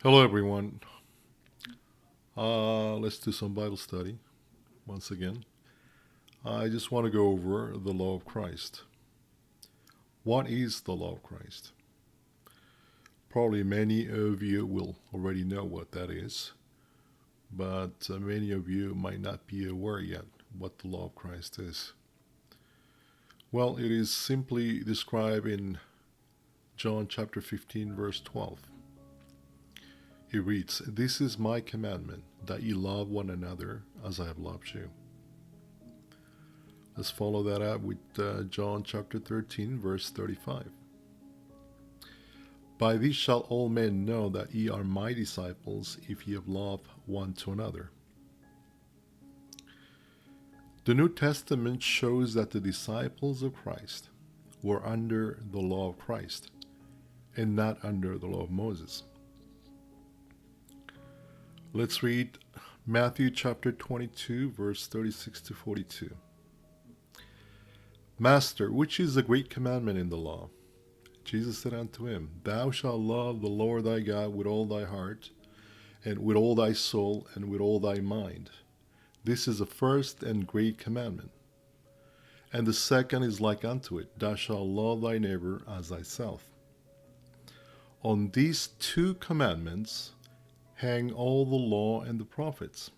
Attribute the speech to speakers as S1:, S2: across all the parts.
S1: Hello, everyone. Let's do some Bible study once again. I just want to go over the law of Christ. What is the law of Christ? Probably many of you will already know what that is, but many of you might not be aware yet what the law of Christ is. Well, it is simply described in John chapter 15, verse 12. It reads, "This is my commandment, that ye love one another as I have loved you." Let's follow that up with John chapter 13, verse 35. "By this shall all men know that ye are my disciples, if ye have love one to another." The New Testament shows that the disciples of Christ were under the law of Christ and not under the law of Moses. Let's read Matthew chapter 22, verse 36 to 42. "Master, which is the great commandment in the law?" Jesus said unto him, "Thou shalt love the Lord thy God with all thy heart, and with all thy soul, and with all thy mind. This is the first and great commandment. And the second is like unto it, Thou shalt love thy neighbor as thyself. On these two commandments hang all the law and the prophets."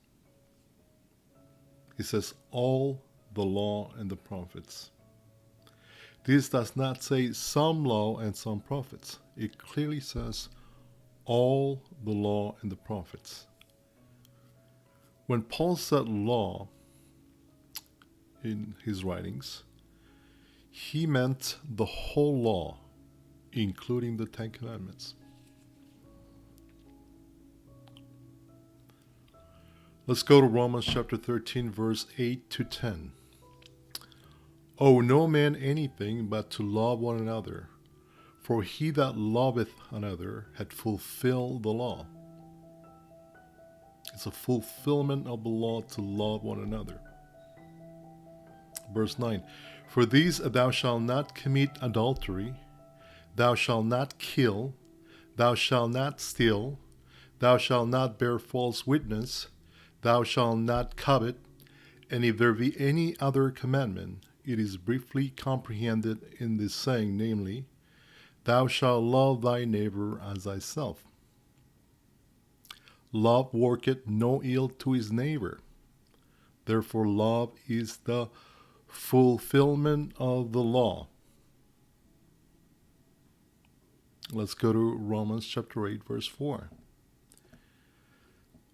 S1: He says, all the law and the prophets. This does not say some law and some prophets. It clearly says all the law and the prophets. When Paul said law in his writings, he meant the whole law, including the Ten Commandments. Let's go to Romans chapter 13, verse 8 to 10. "Owe no man anything but to love one another, for he that loveth another hath fulfilled the law." It's a fulfillment of the law to love one another. Verse 9, "For these thou shalt not commit adultery, thou shalt not kill, thou shalt not steal, thou shalt not bear false witness, thou shalt not covet, and if there be any other commandment, it is briefly comprehended in this saying, namely, Thou shalt love thy neighbor as thyself. Love worketh no ill to his neighbor. Therefore love is the fulfillment of the law." Let's go to Romans chapter 8, verse 4.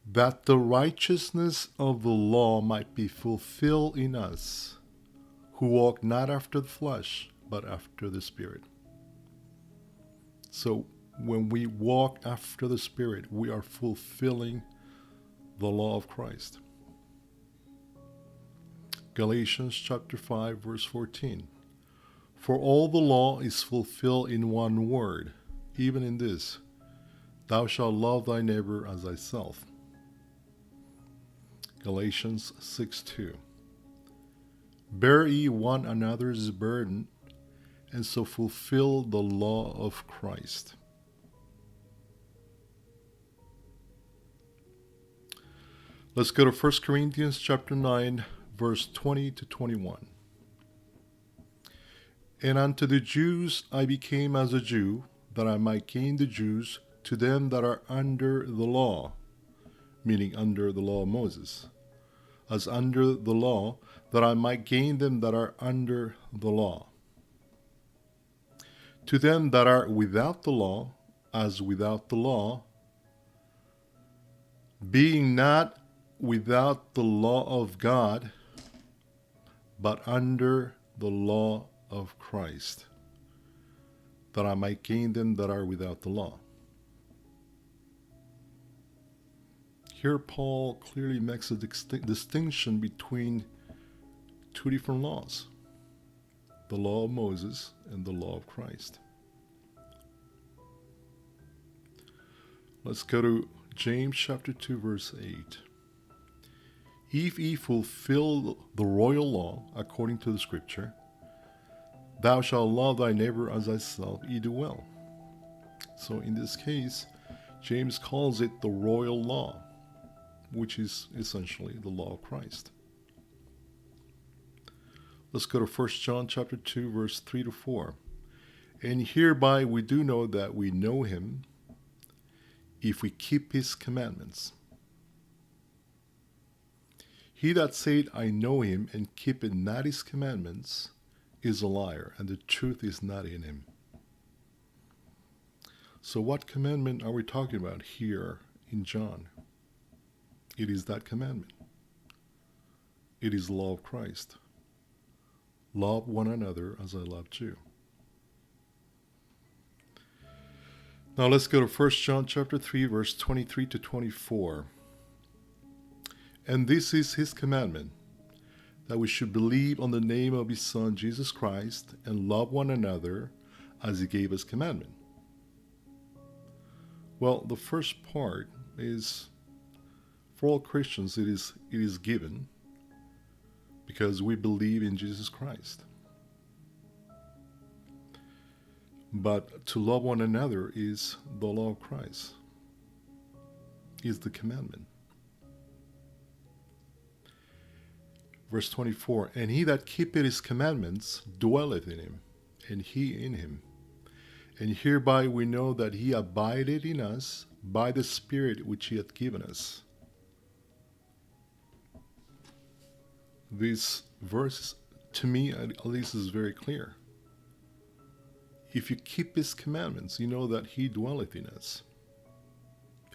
S1: "That the righteousness of the law might be fulfilled in us, who walk not after the flesh, but after the Spirit." So when we walk after the Spirit, we are fulfilling the law of Christ. Galatians chapter 5, verse 14. "For all the law is fulfilled in one word, even in this, Thou shalt love thy neighbor as thyself." Galatians 6:2. "Bear ye one another's burden, and so fulfill the law of Christ." Let's go to 1 Corinthians chapter 9, verse 20 to 21. "And unto the Jews I became as a Jew, that I might gain the Jews. To them that are under the law," meaning under the law of Moses, "as under the law, that I might gain them that are under the law. To them that are without the law, as without the law, being not without the law of God, but under the law of Christ, that I might gain them that are without the law." Here Paul clearly makes a distinction between two different laws, the law of Moses and the law of Christ. Let's go to James chapter 2, verse 8. "If ye fulfill the royal law according to the scripture, Thou shalt love thy neighbor as thyself, ye do well." So in this case, James calls it the royal law, which is essentially the law of Christ. Let's go to 1 John chapter 2, verse 3 to 4. And hereby we do know that we know him if we keep his commandments. He that saith, I know him, and keepeth not his commandments, is a liar, and the truth is not in him. So what commandment are we talking about here in John? It is that commandment. It is the law of Christ. Love one another as I loved you. Now let's go to 1 John chapter 3, verse 23 to 24. And this is his commandment, that we should believe on the name of his Son, Jesus Christ, and love one another as he gave us commandment. Well, the first part is, for all Christians, it is given because we believe in Jesus Christ. But to love one another is the law of Christ, is the commandment. Verse 24, and he that keepeth his commandments dwelleth in him, and he in him. And hereby we know that he abideth in us by the Spirit which he hath given us. This verse, to me at least, is very clear. If you keep his commandments, you know that he dwelleth in us.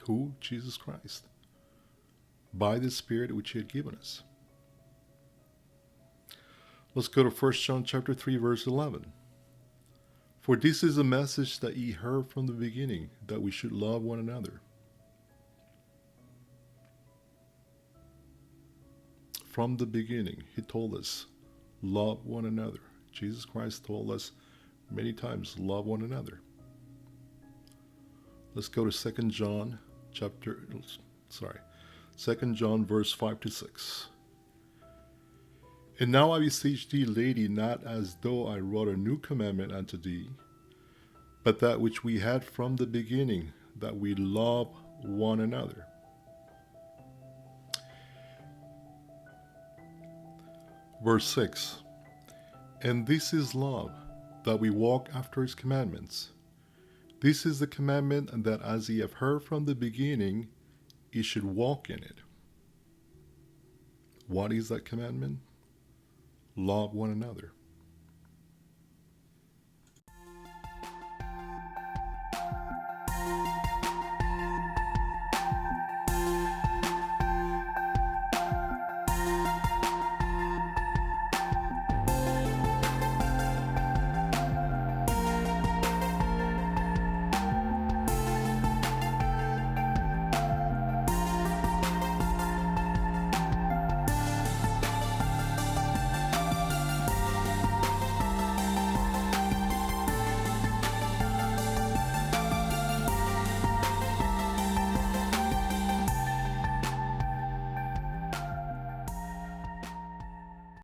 S1: Who? Jesus Christ. By the Spirit which he had given us. Let's go to 1 John chapter 3, verse 11. For this is a message that ye heard from the beginning, that we should love one another. From the beginning, he told us, love one another. Jesus Christ told us many times, love one another. Let's go to 2 John verse 5 to 6. And now I beseech thee, lady, not as though I wrote a new commandment unto thee, but that which we had from the beginning, that we love one another. Verse 6. And this is love, that we walk after his commandments. This is the commandment, that as ye have heard from the beginning, ye should walk in it. What is that commandment? Love one another.